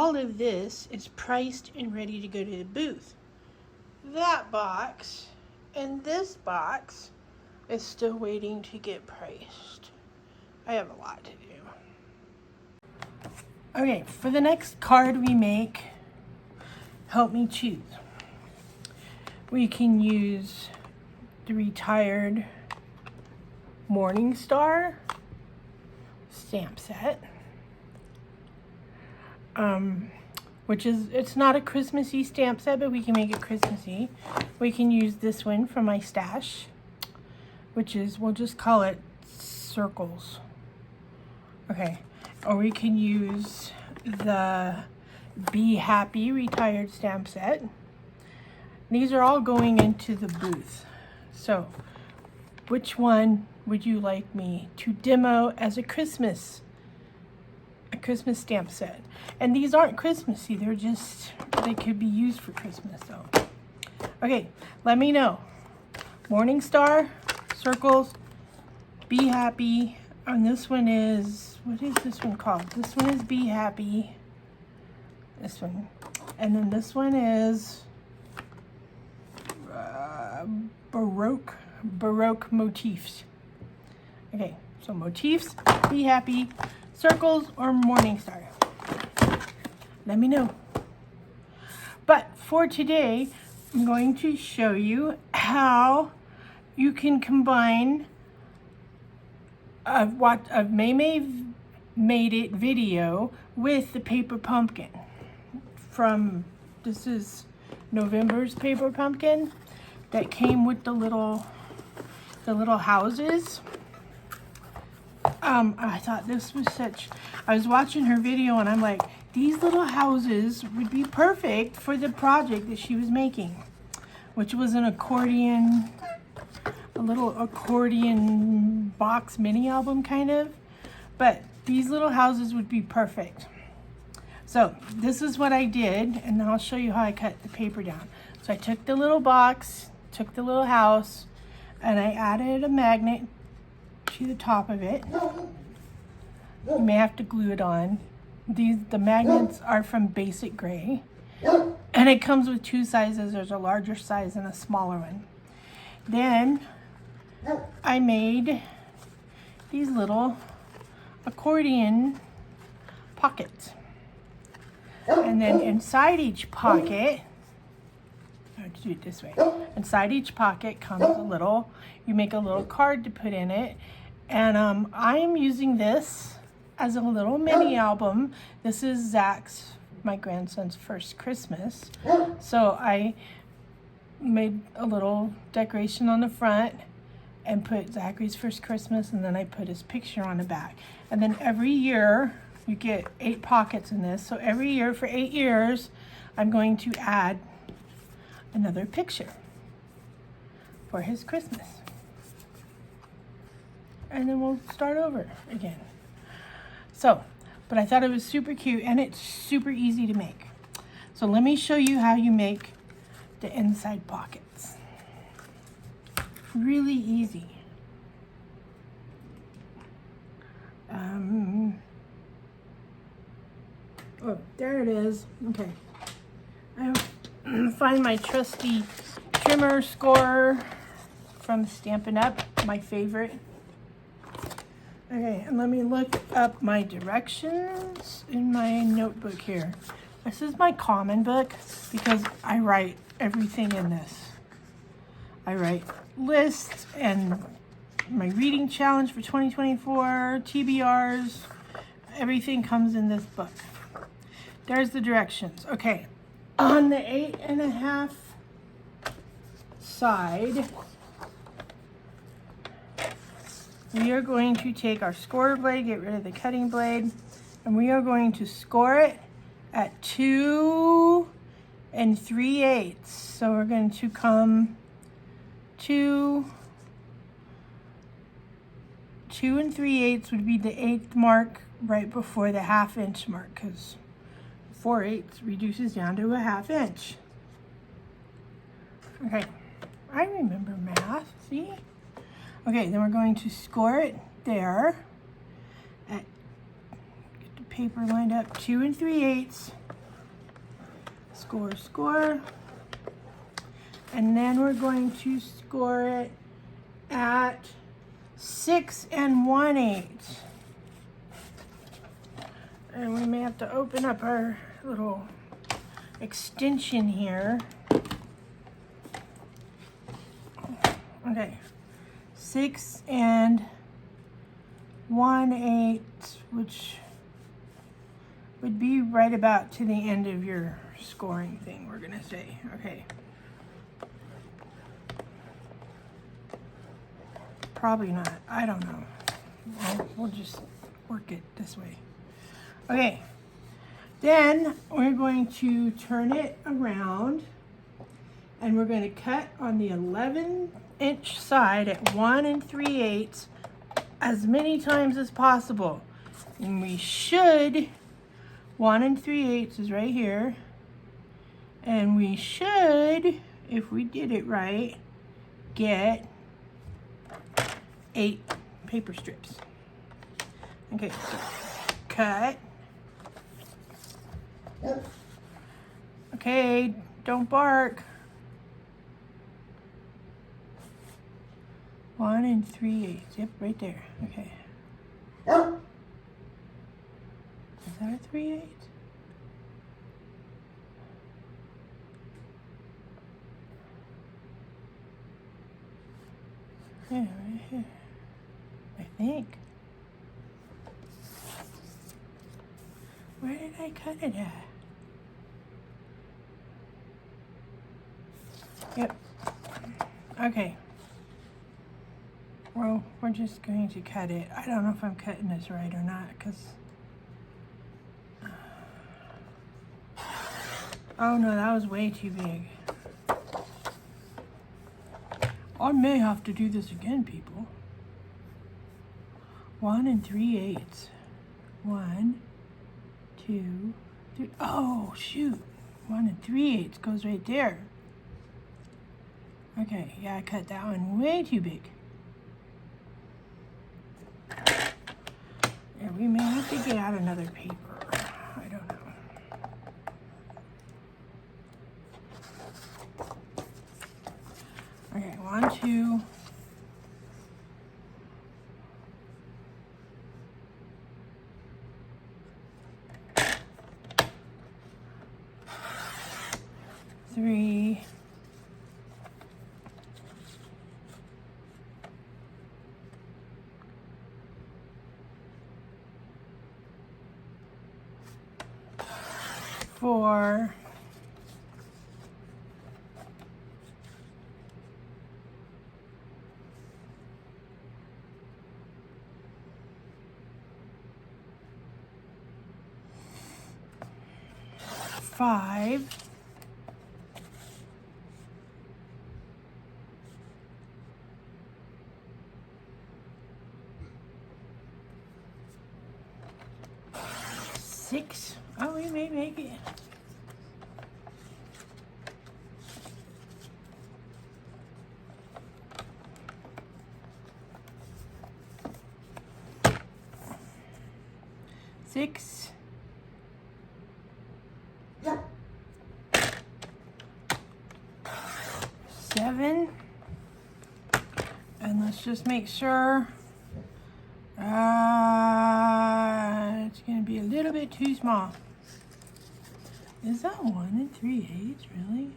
all of this is priced and ready to go to the booth. That box and this box is still waiting to get priced. I have a lot to do. Okay, for the next card we make, help me choose. We can use the retired Morning Star stamp set, which is, it's not a Christmassy stamp set, but we can make it Christmassy. We can use this one from my stash, which is, we'll just call it Circles. Okay, or we can use the Be Happy retired stamp set. These are all going into the booth. So, which one would you like me to demo as a Christmas stamp set? And these aren't Christmassy, they're just, they could be used for Christmas though. Okay, let me know. Morning Star, Circles, Be Happy, and this one is, what is this one called? This one is Be Happy, this one, and then this one is Baroque Motifs. Okay, so Motifs, Be Happy, Circles, or Morning Star. Let me know. But for today, I'm going to show you how you can combine a Maymay Made It video with the paper pumpkin. This is November's paper pumpkin that came with the little houses. I thought this was I was watching her video and I'm like, these little houses would be perfect for the project that she was making, which was an accordion, a little accordion box mini album kind of, but these little houses would be perfect. So this is what I did, and I'll show you how I cut the paper down. So I took the little box, took the little house, and I added a magnet to the top of it. You may have to glue it on. The magnets are from Basic Gray, and it comes with two sizes. There's a larger size and a smaller one. Then I made these little accordion pockets, and then inside each pocket, I have to do it this way. Inside each pocket comes you make a little card to put in it. And I am using this as a little mini album. This is Zach's, my grandson's first Christmas. So I made a little decoration on the front and put Zachary's first Christmas, and then I put his picture on the back. And then every year, you get 8 pockets in this. So every year for 8 years, I'm going to add another picture for his Christmas. And then we'll start over again. So, but I thought it was super cute and it's super easy to make. So let me show you how you make the inside pockets. Really easy. Oh, there it is. Okay. I find my trusty trimmer scorer from Stampin' Up, my favorite. Okay, and let me look up my directions in my notebook here. This is my common book because I write everything in this. I write lists and my reading challenge for 2024, TBRs, everything comes in this book. There's the directions. Okay, on the 8.5 side, we are going to take our score blade, get rid of the cutting blade, and we are going to score it at 2 3/8. So we're going to come 2 3/8 would be the 8th mark right before the 1/2 inch mark, because 4/8 reduces down to a 1/2 inch. Okay, I remember math, see? Okay, then we're going to score it there. Get the paper lined up, 2 3/8. Score, score. And then we're going to score it at 6 1/8. And we may have to open up our little extension here. Okay, 6 1/8, which would be right about to the end of your scoring thing, we're gonna say. Okay. Probably not, I don't know. We'll just work it this way. Okay, then we're going to turn it around and we're going to cut on the 11-inch side at 1 3/8 as many times as possible. And we should, 1 3/8 is right here. And we should, if we did it right, get 8 paper strips. Okay, so cut. Okay, don't bark. 1 3/8. Yep, right there. Okay. Is that a 3/8? Yeah, right here. I think. Where did I cut it at? Yep. Okay. Well, we're just going to cut it. I don't know if I'm cutting this right or not, because... Oh no, that was way too big. I may have to do this again, people. 1 3/8. 1, 2, 3. Oh, shoot. 1 3/8 goes right there. Okay, yeah, I cut that one way too big. Yeah, we may have to get out another paper. I don't know. Okay, 1, 2. Three. 4. 5. 6. Oh, we may make it. 6. 7. And let's just make sure. It's going to be a little bit too small. Is that 1 3/8, really?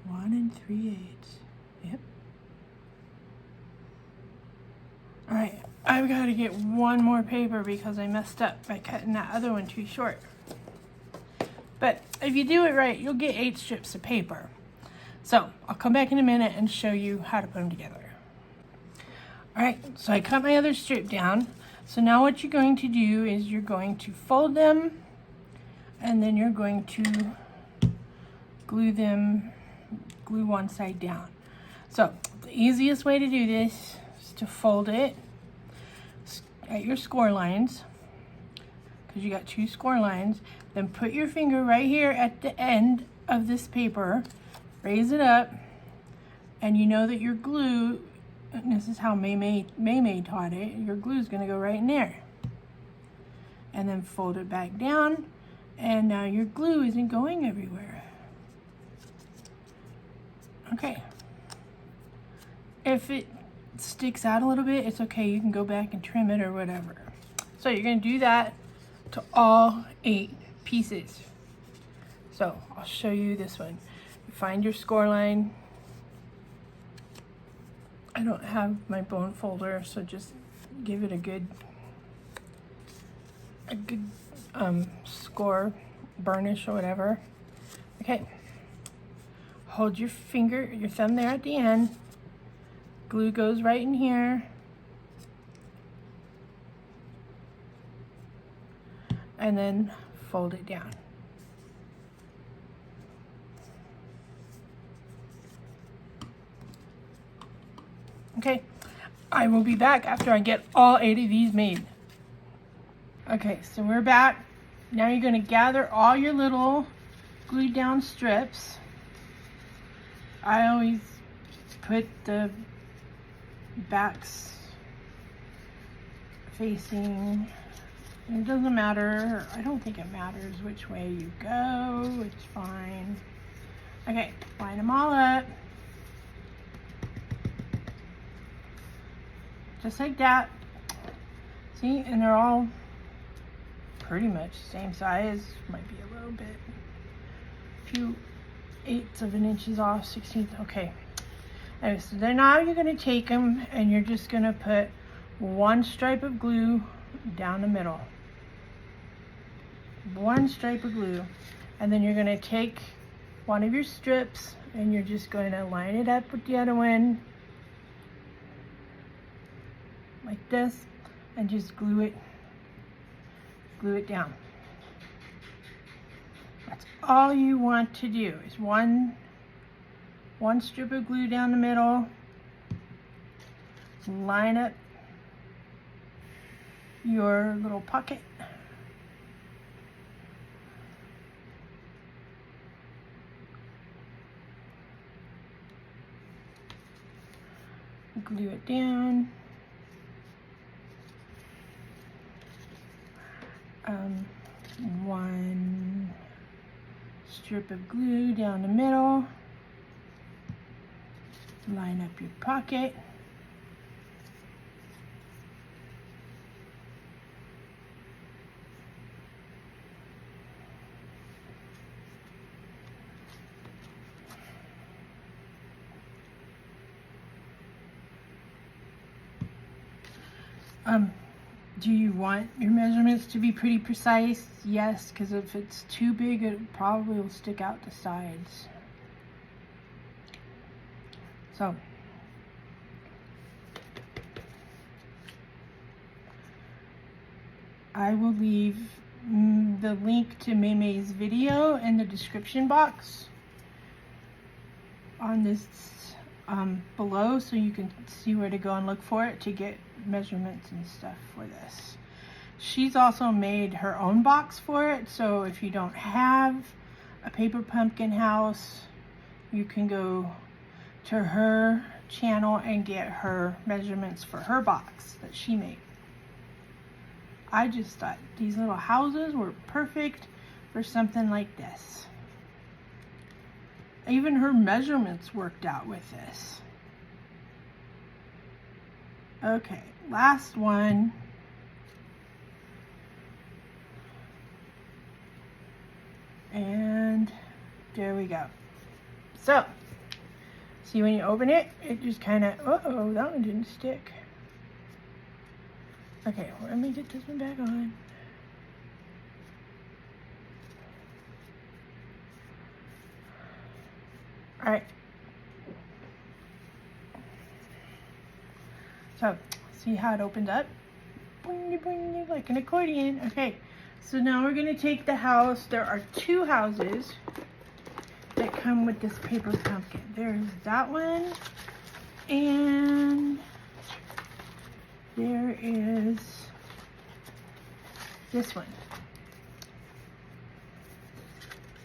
1 3/8. Yep. Alright, I've got to get one more paper because I messed up by cutting that other one too short. But if you do it right, you'll get 8 strips of paper. So I'll come back in a minute and show you how to put them together. Alright, so I cut my other strip down. So now what you're going to do is you're going to fold them and then you're going to glue one side down. So the easiest way to do this is to fold it at your score lines, because you got 2 score lines. Then put your finger right here at the end of this paper, raise it up, and you know that your glue, and this is how May taught it, your glue is going to go right in there. And then fold it back down And now your glue isn't going everywhere. Okay. If it sticks out a little bit, it's okay. You can go back and trim it or whatever. So you're going to do that to all 8 pieces. So I'll show you this one. You find your score line. I don't have my bone folder, so just give it a good score, burnish or whatever. Okay. Hold your finger, your thumb there at the end. Glue goes right in here. And then fold it down. Okay, I will be back after I get all 8 of these made. Okay, so we're back. Now you're going to gather all your little glued down strips. I always put the backs facing. It doesn't matter. I don't think it matters which way you go. It's fine. Okay, line them all up. Just like that. See, and they're all pretty much same size. Might be a little bit, a few 1/8 of an inch off, 16th. Okay. Anyway, so then now you're going to take them and you're just going to put 1 stripe of glue down the middle. 1 stripe of glue. And then you're going to take one of your strips and you're just going to line it up with the other one. Like this, and just glue it down. That's all you want to do is one strip of glue down the middle, line up your little pocket, glue it down. 1 strip of glue down the middle, line up your pocket, do you want your measurements to be pretty precise? Yes, because if it's too big, it probably will stick out the sides. So, I will leave the link to Maymay's video in the description box on this below, so you can see where to go and look for it to get measurements and stuff for this. She's also made her own box for it, so if you don't have a paper pumpkin house, you can go to her channel and get her measurements for her box that she made. I just thought these little houses were perfect for something like this. Even her measurements worked out with this. Okay, last one. And there we go. So, see when you open it, it just kind of, uh-oh, that one didn't stick. Okay, well, let me get this one back on. All right. So, see how it opens up? Boing, boing, like an accordion. Okay, so now we're gonna take the house. There are 2 houses that come with this paper pumpkin. There's that one, and there is this one.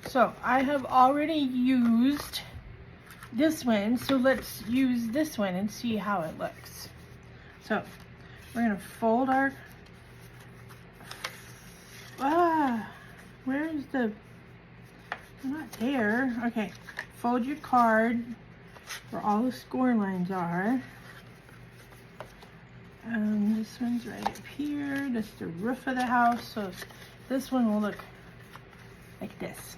So I have already used this one, so let's use this one and see how it looks. So we're gonna fold our Where is the, not there. Okay, fold your card where all the score lines are. This one's right up here. That's the roof of the house. So this one will look like this.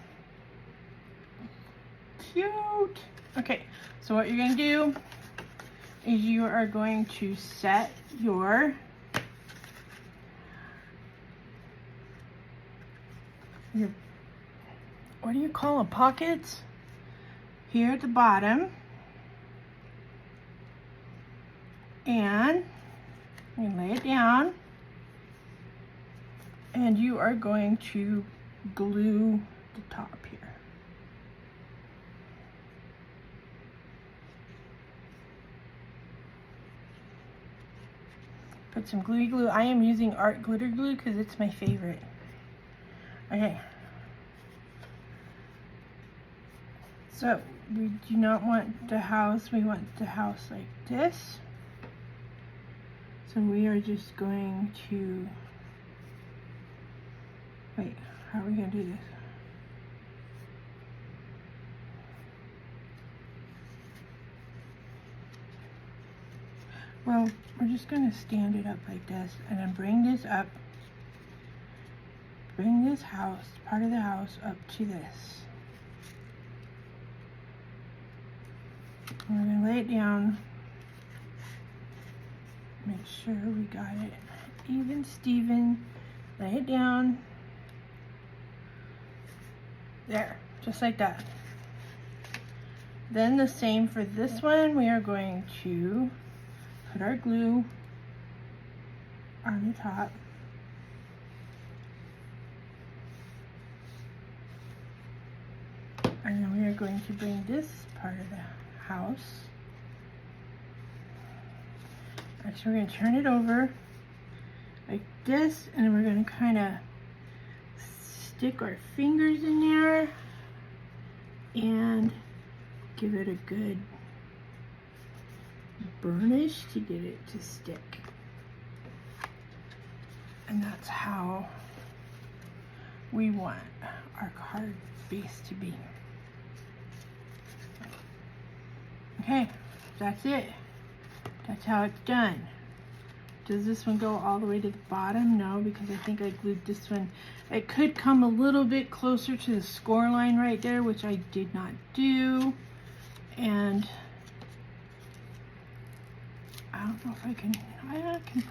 Cute. Okay, so what you're gonna do is you are going to set your what do you call them, pockets here at the bottom, and you lay it down, and you are going to glue the top here. Put some gluey glue. I am using Art Glitter Glue because it's my favorite. Okay. So we do not want the house, we want the house like this. So we are just going to, wait, how are we going to do this? Well, we're just going to stand it up like this and then bring this up, bring this house, part of the house up to this. And we're going to lay it down, make sure we got it even Steven, lay it down, there, just like that. Then the same for this one, we are going to put our glue on the top. And then we are going to bring this part of the house. Actually, we're going to turn it over like this, and then we're going to kind of stick our fingers in there and give it a good burnish to get it to stick. And that's how we want our card base to be. Okay, that's it. That's how it's done. Does this one go all the way to the bottom? No, because I think I glued this one. It could come a little bit closer to the score line right there, which I did not do. And I don't know if I can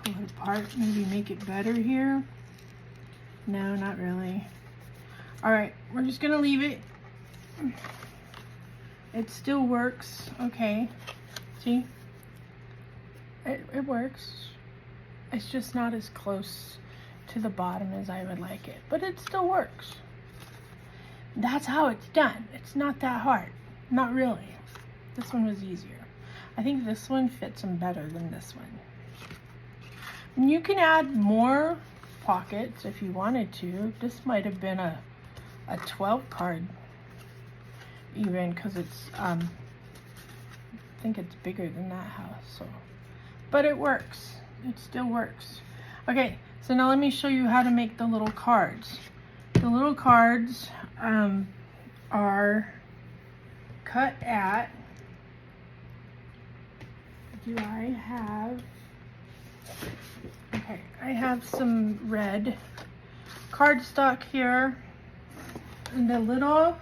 pull it apart, maybe make it better here. No, not really. All right, we're just gonna leave it. It still works, okay. See? It works. It's just not as close to the bottom as I would like it, but it still works. That's how it's done. It's not that hard. Not really. This one was easier. I think this one fits them better than this one. And you can add more pockets if you wanted to. This might have been a 12 card even, because it's I think it's bigger than that house, so, but it works. It still works. Okay, so now let me show you how to make the little cards. The little cards are cut at, do I have, okay, I have some red cardstock here, and the little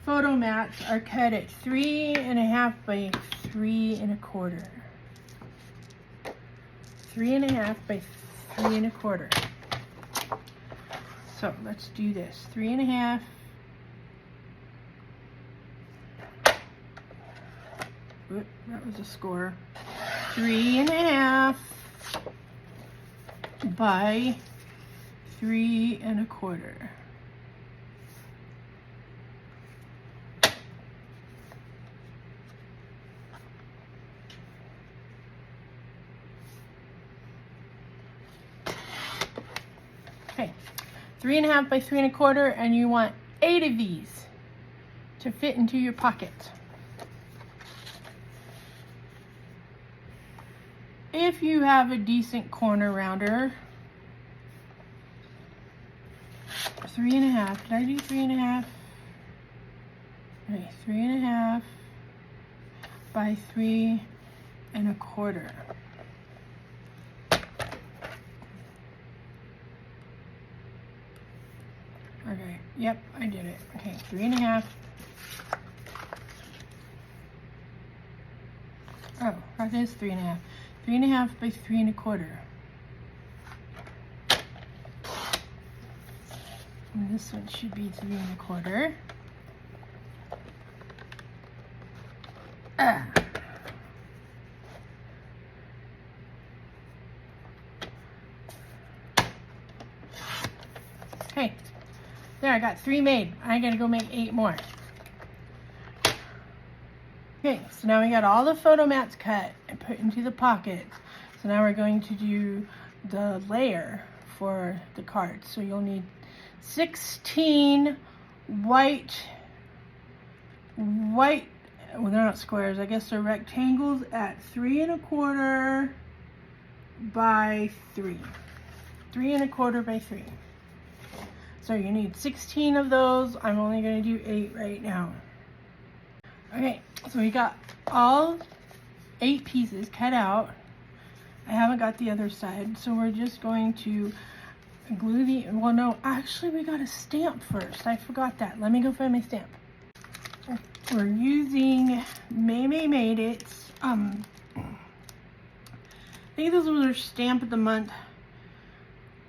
photo mats are cut at 3.5 by 3 1/4. 3.5 by 3 1/4. So let's do this. 3.5. Oop, that was a score. 3.5 by 3 1/4. Okay, 3.5 by 3 1/4, and you want 8 of these to fit into your pocket. If you have a decent corner rounder, 3.5. Did I do 3.5? Okay, 3.5 by 3.25. Okay, yep, I did it. Okay, 3.5. Oh, that is 3.5. 3.5 by 3.25. And this one should be 3.25. Ah. Okay, there, I got 3 made. I gotta go make 8 more. Okay, so now we got all the photo mats cut and put into the pockets. So now we're going to do the layer for the cards. So you'll need 16 white, well, they're not squares, I guess they're rectangles at 3.25 by 3. 3.25 by 3. So you need 16 of those. I'm only going to do 8 right now. Okay, so we got all 8 pieces cut out. I haven't got the other side, so we're just going to glue the, well no, actually we got a stamp first. I forgot that. Let me go find my stamp. We're using May Made It. I think this was our stamp of the month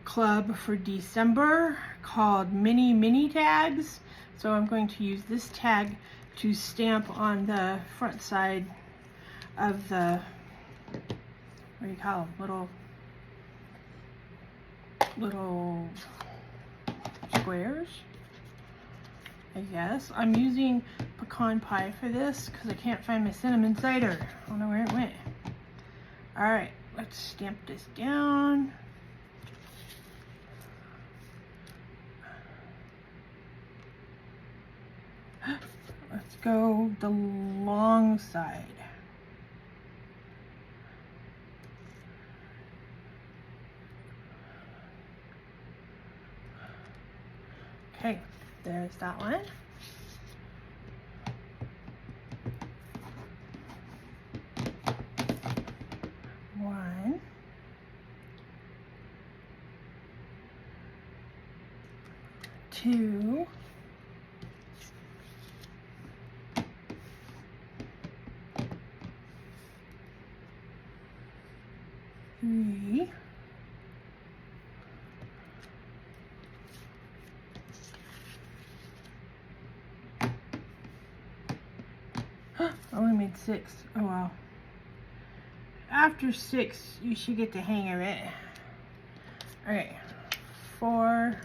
club for December called Mini Tags. So I'm going to use this tag to stamp on the front side of the, what do you call them, little squares, I guess. I'm using pecan pie for this because I can't find my cinnamon cider. I don't know where it went. Alright, let's stamp this down. Let's go the long side. Okay, there's that one. One. Two. Three. I only made 6. Oh wow. After 6, you should get the hang of it. Okay, 4.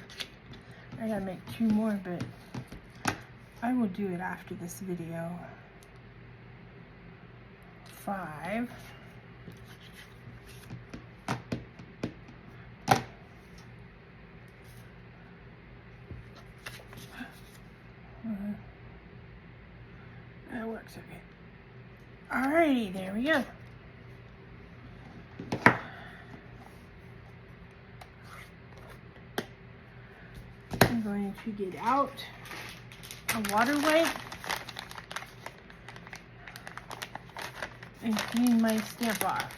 I gotta make 2 more, but I will do it after this video. 5. That works okay. Alrighty, there we go. I'm going to get out a water wipe and clean my stamp off.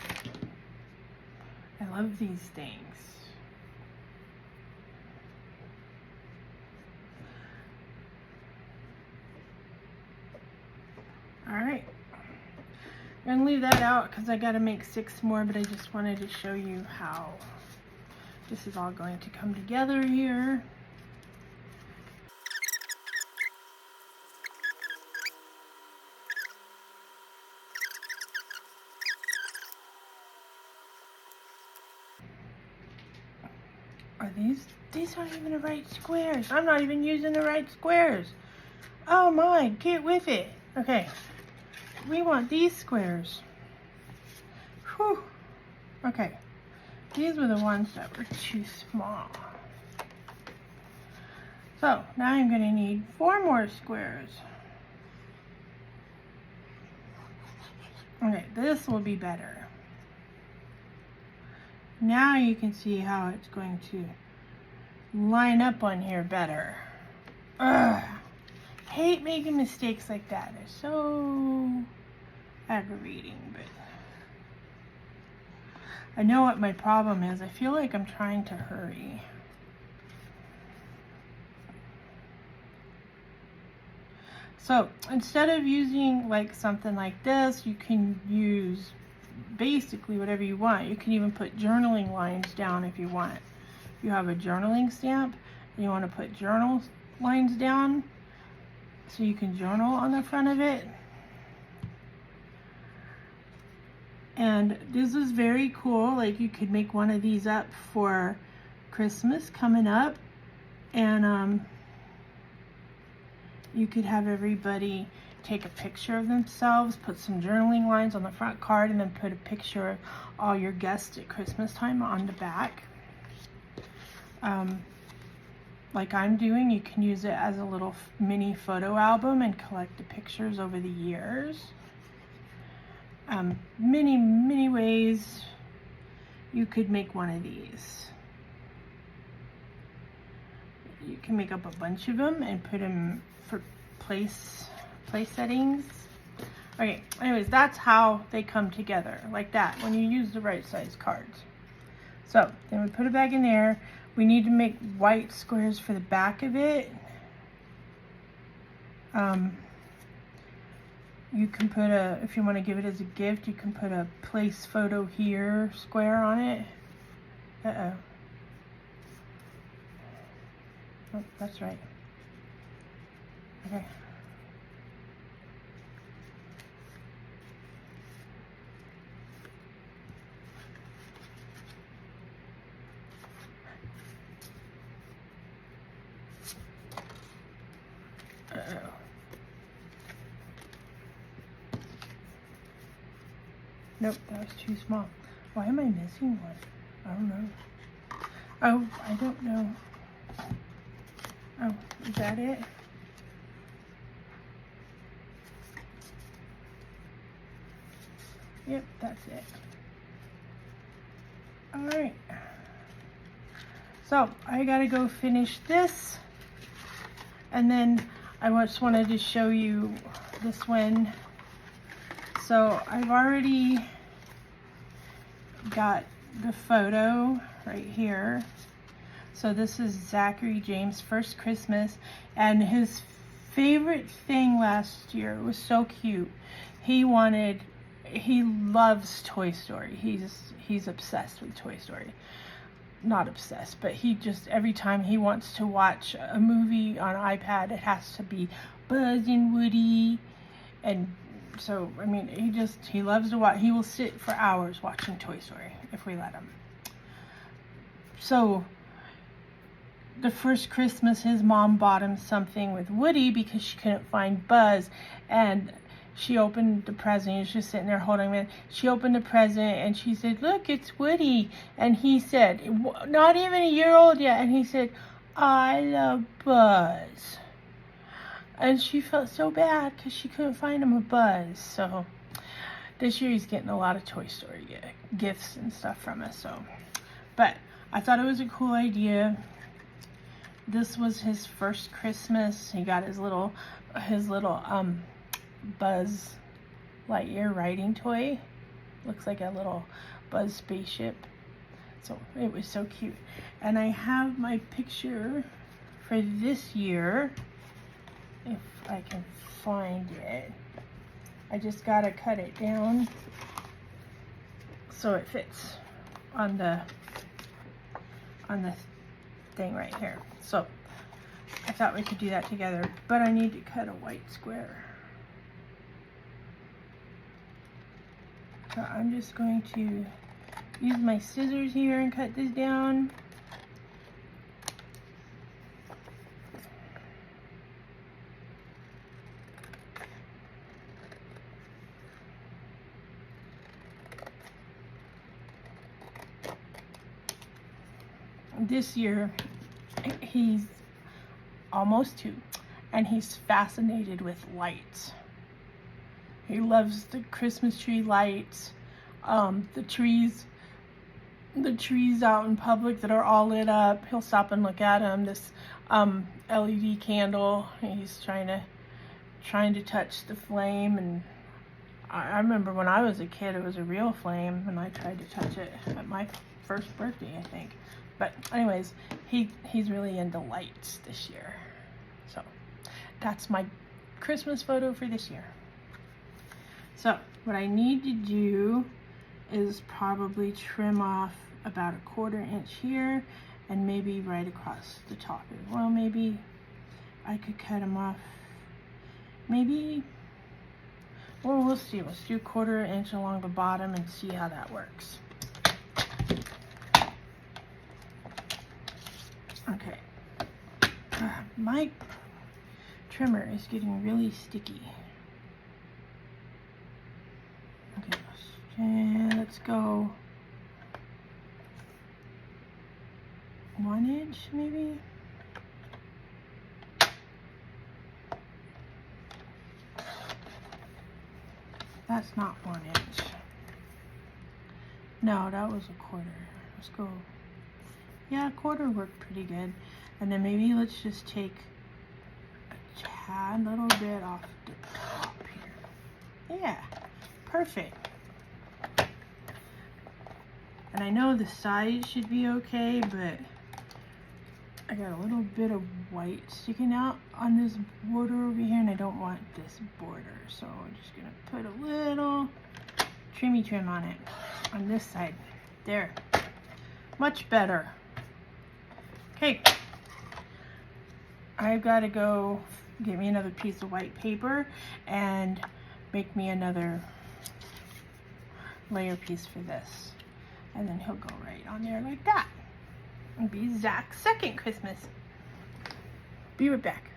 I love these things. Alright, I'm going to leave that out because I got to make 6 more, but I just wanted to show you how this is all going to come together here. Are these aren't even the right squares. I'm not even using the right squares. Oh my, get with it. Okay, we want these squares. Whew. Okay, these were the ones that were too small. So now I'm going to need 4 more squares. Okay, this will be better. Now you can see how it's going to line up on here better. Ugh. Hate making mistakes like that. They're so aggravating, but I know what my problem is. I feel like I'm trying to hurry. So instead of using like something like this, you can use basically whatever you want. You can even put journaling lines down if you want. You have a journaling stamp and you want to put journal lines down so you can journal on the front of it. And this is very cool. Like, you could make one of these up for Christmas coming up, and you could have everybody take a picture of themselves, put some journaling lines on the front card, and then put a picture of all your guests at Christmas time on the back. Like I'm doing, you can use it as a little mini photo album and collect the pictures over the years. Many ways you could make one of these. You can make up a bunch of them and put them for place settings. Okay, anyways, that's how they come together, like that, when you use the right size cards. So then we put it back in there. We need to make white squares for the back of it. You can put a, if you want to give it as a gift, you can put a place photo here square on it. Oh, that's right. Okay. Uh-oh. Nope, that was too small. Why am I missing one? I don't know. Oh, I don't know. Oh, is that it? Yep, that's it. Alright. So, I gotta go finish this. And then I just wanted to show you this one. So I've already got the photo right here. So this is Zachary James' first Christmas, and his favorite thing last year was so cute. He loves Toy Story. He's obsessed with Toy Story. Not obsessed, but he just, every time he wants to watch a movie on iPad, it has to be Buzz and Woody. And so, I mean, he loves to watch. He will sit for hours watching Toy Story if we let him. So the first Christmas, his mom bought him something with Woody because she couldn't find Buzz, and she opened the present. He was just sitting there holding it. She opened the present and she said, "Look, it's Woody." And he said, not even a year old yet, and he said, "I love Buzz." And she felt so bad because she couldn't find him a Buzz. So this year he's getting a lot of Toy Story gifts and stuff from us. So, but I thought it was a cool idea. This was his first Christmas. He got his little Buzz Lightyear riding toy. Looks like a little Buzz spaceship. So it was so cute. And I have my picture for this year, if I can find it. I just gotta cut it down so it fits on the thing right here. So I thought we could do that together, but I need to cut a white square. So I'm just going to use my scissors here and cut this down. This year, he's almost 2, and he's fascinated with lights. He loves the Christmas tree lights, the trees the trees out in public that are all lit up. He'll stop and look at them. This LED candle, he's trying to touch the flame, and I remember when I was a kid, it was a real flame, and I tried to touch it at my first birthday, I think. But anyways, he's really into lights this year. So that's my Christmas photo for this year. So what I need to do is probably trim off about 1/4 inch here, and maybe right across the top. Well, maybe I could cut them off. Maybe, well, we'll see. Let's do 1/4 inch along the bottom and see how that works. Okay. My trimmer is getting really sticky. Okay, and let's go 1 inch maybe. That's not 1 inch. No, that was 1/4. Let's go. Yeah, 1/4 worked pretty good. And then maybe let's just take a tad little bit off the top here. Yeah, perfect. And I know the sides should be okay, but I got a little bit of white sticking out on this border over here, and I don't want this border. So I'm just gonna put a little trimmy trim on it, on this side. There, much better. Okay, I've got to go get me another piece of white paper and make me another layer piece for this. And then he'll go right on there like that. It'll be Zach's second Christmas. Be right back.